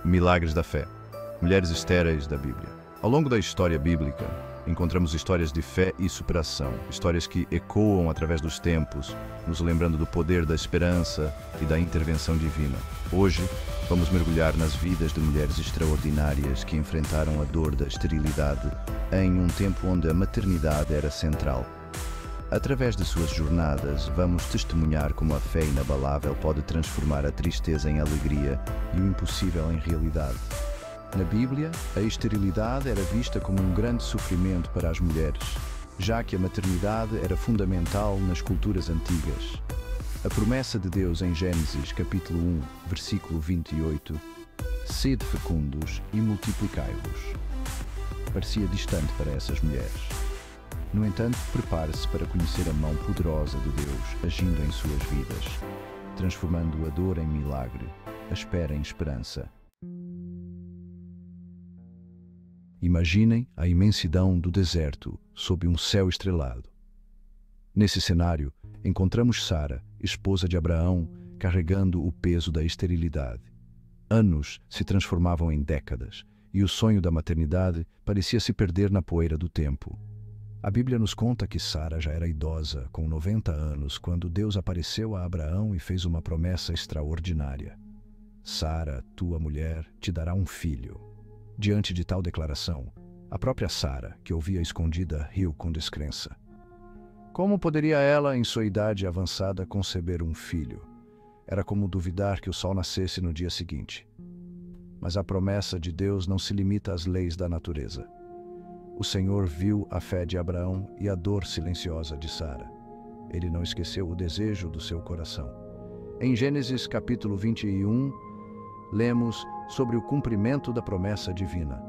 Milagres da fé. Mulheres estéreis da Bíblia. Ao longo da história bíblica, encontramos histórias de fé e superação, histórias que ecoam através dos tempos, nos lembrando do poder da esperança e da intervenção divina. Hoje, vamos mergulhar nas vidas de mulheres extraordinárias que enfrentaram a dor da esterilidade em um tempo onde a maternidade era central. Através de suas jornadas, vamos testemunhar como a fé inabalável pode transformar a tristeza em alegria e o impossível em realidade. Na Bíblia, a esterilidade era vista como um grande sofrimento para as mulheres, já que a maternidade era fundamental nas culturas antigas. A promessa de Deus em Gênesis, capítulo 1, versículo 28, "Sede fecundos e multiplicai-vos", parecia distante para essas mulheres. No entanto, prepare-se para conhecer a mão poderosa de Deus agindo em suas vidas, transformando a dor em milagre, a espera em esperança. Imaginem a imensidão do deserto sob um céu estrelado. Nesse cenário, encontramos Sara, esposa de Abraão, carregando o peso da esterilidade. Anos se transformavam em décadas, e o sonho da maternidade parecia se perder na poeira do tempo. A Bíblia nos conta que Sara já era idosa, com 90 anos, quando Deus apareceu a Abraão e fez uma promessa extraordinária. "Sara, tua mulher, te dará um filho." Diante de tal declaração, a própria Sara, que ouvia escondida, riu com descrença. Como poderia ela, em sua idade avançada, conceber um filho? Era como duvidar que o sol nascesse no dia seguinte. Mas a promessa de Deus não se limita às leis da natureza. O Senhor viu a fé de Abraão e a dor silenciosa de Sara. Ele não esqueceu o desejo do seu coração. Em Gênesis capítulo 21, lemos sobre o cumprimento da promessa divina.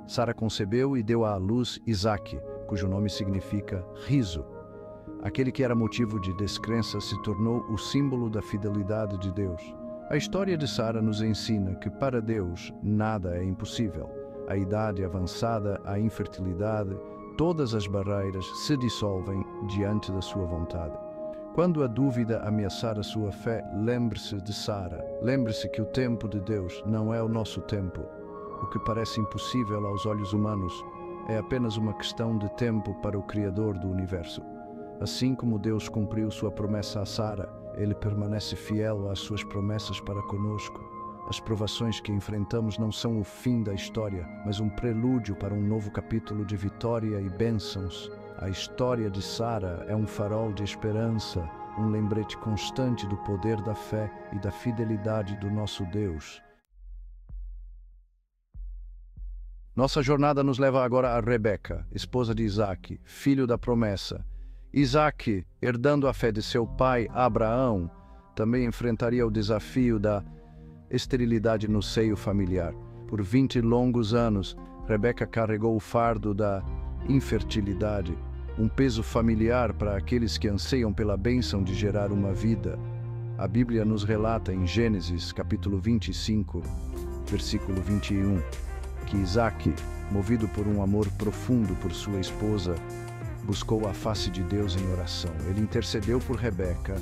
Sara concebeu e deu à luz Isaque, cujo nome significa riso. Aquele que era motivo de descrença se tornou o símbolo da fidelidade de Deus. A história de Sara nos ensina que para Deus nada é impossível. A idade avançada, a infertilidade, todas as barreiras se dissolvem diante da sua vontade. Quando a dúvida ameaçar a sua fé, lembre-se de Sara. Lembre-se que o tempo de Deus não é o nosso tempo. O que parece impossível aos olhos humanos é apenas uma questão de tempo para o Criador do universo. Assim como Deus cumpriu sua promessa a Sara, Ele permanece fiel às suas promessas para conosco. As provações que enfrentamos não são o fim da história, mas um prelúdio para um novo capítulo de vitória e bênçãos. A história de Sara é um farol de esperança, um lembrete constante do poder da fé e da fidelidade do nosso Deus. Nossa jornada nos leva agora a Rebeca, esposa de Isaque, filho da promessa. Isaque, herdando a fé de seu pai Abraão, também enfrentaria o desafio da esterilidade no seio familiar. Por 20 longos anos, Rebeca carregou o fardo da infertilidade, um peso familiar para aqueles que anseiam pela bênção de gerar uma vida. A Bíblia nos relata em Gênesis, capítulo 25, versículo 21, que Isaque, movido por um amor profundo por sua esposa, buscou a face de Deus em oração. Ele intercedeu por Rebeca,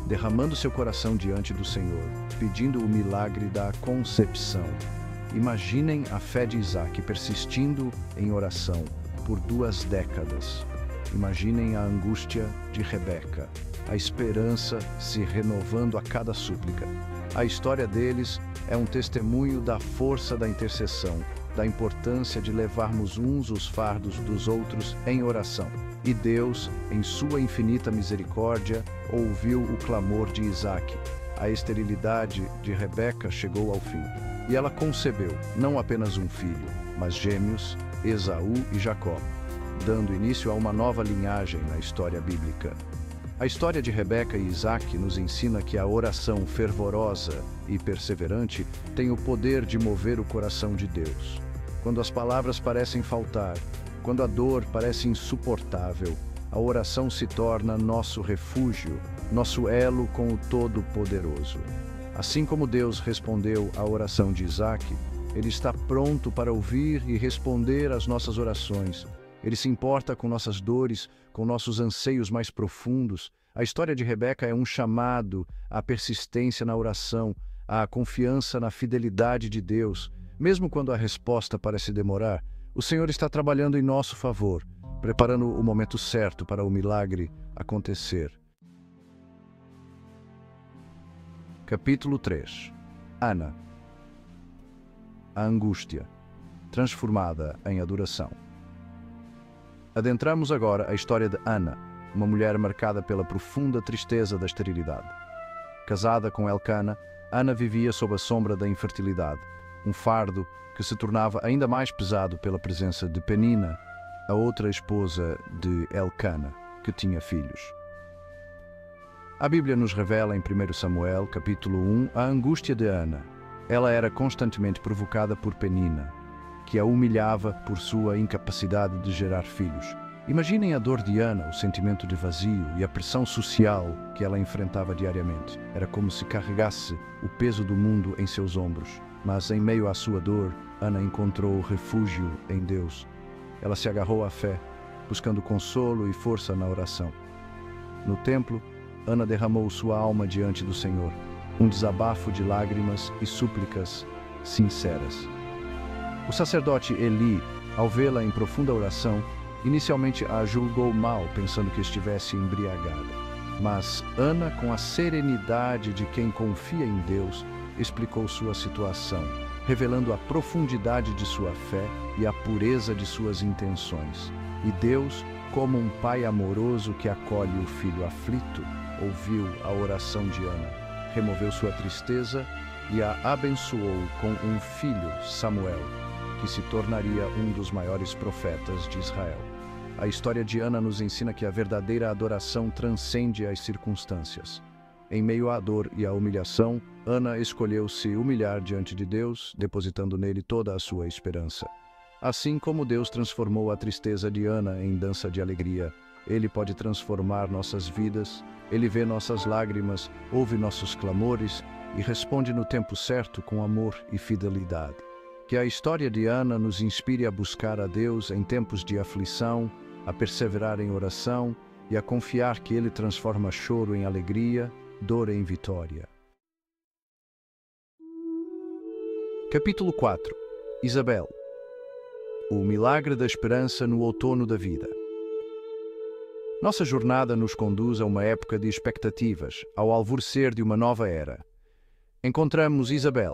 derramando seu coração diante do Senhor, pedindo o milagre da concepção. Imaginem a fé de Isaque persistindo em oração por 2 décadas. Imaginem a angústia de Rebeca, a esperança se renovando a cada súplica. A história deles é um testemunho da força da intercessão, da importância de levarmos uns os fardos dos outros em oração. E Deus, em sua infinita misericórdia, ouviu o clamor de Isaque. A esterilidade de Rebeca chegou ao fim. E ela concebeu não apenas um filho, mas gêmeos, Esaú e Jacó, dando início a uma nova linhagem na história bíblica. A história de Rebeca e Isaque nos ensina que a oração fervorosa e perseverante tem o poder de mover o coração de Deus. Quando as palavras parecem faltar, quando a dor parece insuportável, a oração se torna nosso refúgio, nosso elo com o Todo-Poderoso. Assim como Deus respondeu à oração de Isaque, Ele está pronto para ouvir e responder às nossas orações. Ele se importa com nossas dores, com nossos anseios mais profundos. A história de Rebeca é um chamado à persistência na oração, a confiança na fidelidade de Deus, mesmo quando a resposta parece demorar. O Senhor está trabalhando em nosso favor, preparando o momento certo para o milagre acontecer. Capítulo 3. Ana. A angústia, transformada em adoração. Adentramos agora a história de Ana, uma mulher marcada pela profunda tristeza da esterilidade. Casada com Elcana, Ana vivia sob a sombra da infertilidade, um fardo que se tornava ainda mais pesado pela presença de Penina, a outra esposa de Elcana, que tinha filhos. A Bíblia nos revela em 1 Samuel, capítulo 1, a angústia de Ana. Ela era constantemente provocada por Penina, que a humilhava por sua incapacidade de gerar filhos. Imaginem a dor de Ana, o sentimento de vazio e a pressão social que ela enfrentava diariamente. Era como se carregasse o peso do mundo em seus ombros. Mas em meio à sua dor, Ana encontrou refúgio em Deus. Ela se agarrou à fé, buscando consolo e força na oração. No templo, Ana derramou sua alma diante do Senhor, um desabafo de lágrimas e súplicas sinceras. O sacerdote Eli, ao vê-la em profunda oração, inicialmente a julgou mal, pensando que estivesse embriagada. Mas Ana, com a serenidade de quem confia em Deus, explicou sua situação, revelando a profundidade de sua fé e a pureza de suas intenções. E Deus, como um pai amoroso que acolhe o filho aflito, ouviu a oração de Ana, removeu sua tristeza e a abençoou com um filho, Samuel, que se tornaria um dos maiores profetas de Israel. A história de Ana nos ensina que a verdadeira adoração transcende as circunstâncias. Em meio à dor e à humilhação, Ana escolheu se humilhar diante de Deus, depositando nele toda a sua esperança. Assim como Deus transformou a tristeza de Ana em dança de alegria, Ele pode transformar nossas vidas. Ele vê nossas lágrimas, ouve nossos clamores e responde no tempo certo com amor e fidelidade. Que a história de Ana nos inspire a buscar a Deus em tempos de aflição, a perseverar em oração e a confiar que Ele transforma choro em alegria, dor em vitória. Capítulo 4. Isabel. O milagre da esperança no outono da vida. Nossa jornada nos conduz a uma época de expectativas, ao alvorecer de uma nova era. Encontramos Isabel,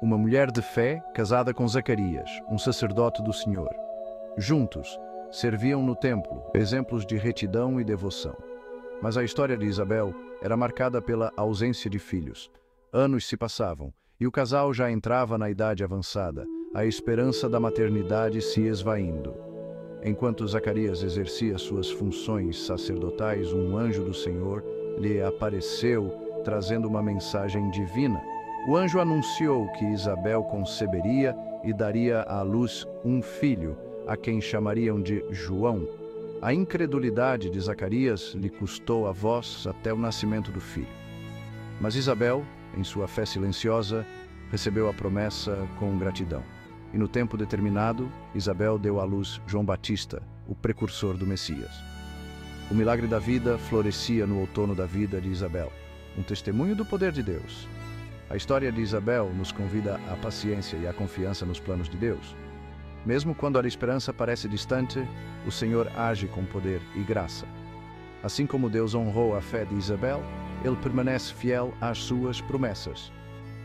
uma mulher de fé casada com Zacarias, um sacerdote do Senhor. Juntos, serviam no templo, exemplos de retidão e devoção. Mas a história de Isabel era marcada pela ausência de filhos. Anos se passavam, e o casal já entrava na idade avançada, a esperança da maternidade se esvaindo. Enquanto Zacarias exercia suas funções sacerdotais, um anjo do Senhor lhe apareceu, trazendo uma mensagem divina. O anjo anunciou que Isabel conceberia e daria à luz um filho, a quem chamariam de João. A incredulidade de Zacarias lhe custou a voz até o nascimento do filho. Mas Isabel, em sua fé silenciosa, recebeu a promessa com gratidão. E no tempo determinado, Isabel deu à luz João Batista, o precursor do Messias. O milagre da vida florescia no outono da vida de Isabel, um testemunho do poder de Deus. A história de Isabel nos convida à paciência e à confiança nos planos de Deus. Mesmo quando a esperança parece distante, o Senhor age com poder e graça. Assim como Deus honrou a fé de Isabel, Ele permanece fiel às suas promessas.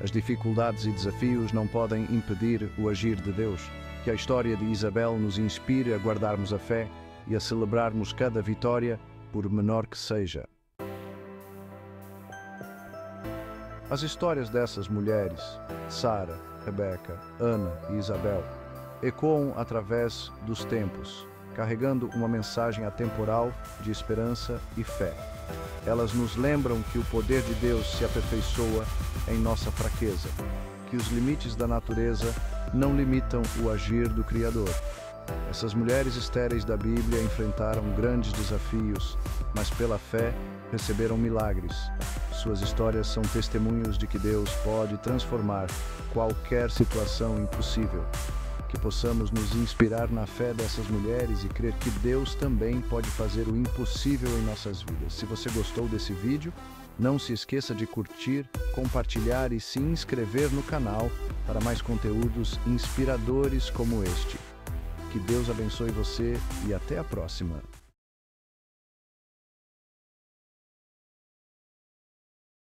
As dificuldades e desafios não podem impedir o agir de Deus. Que a história de Isabel nos inspire a guardarmos a fé e a celebrarmos cada vitória, por menor que seja. As histórias dessas mulheres, Sara, Rebeca, Ana e Isabel, ecoam através dos tempos, carregando uma mensagem atemporal de esperança e fé. Elas nos lembram que o poder de Deus se aperfeiçoa em nossa fraqueza, que os limites da natureza não limitam o agir do Criador. Essas mulheres estéreis da Bíblia enfrentaram grandes desafios, mas pela fé receberam milagres. Suas histórias são testemunhos de que Deus pode transformar qualquer situação impossível. Que possamos nos inspirar na fé dessas mulheres e crer que Deus também pode fazer o impossível em nossas vidas. Se você gostou desse vídeo, Não se esqueça de curtir, compartilhar e se inscrever no canal para mais conteúdos inspiradores como este. Que Deus abençoe você e até a próxima!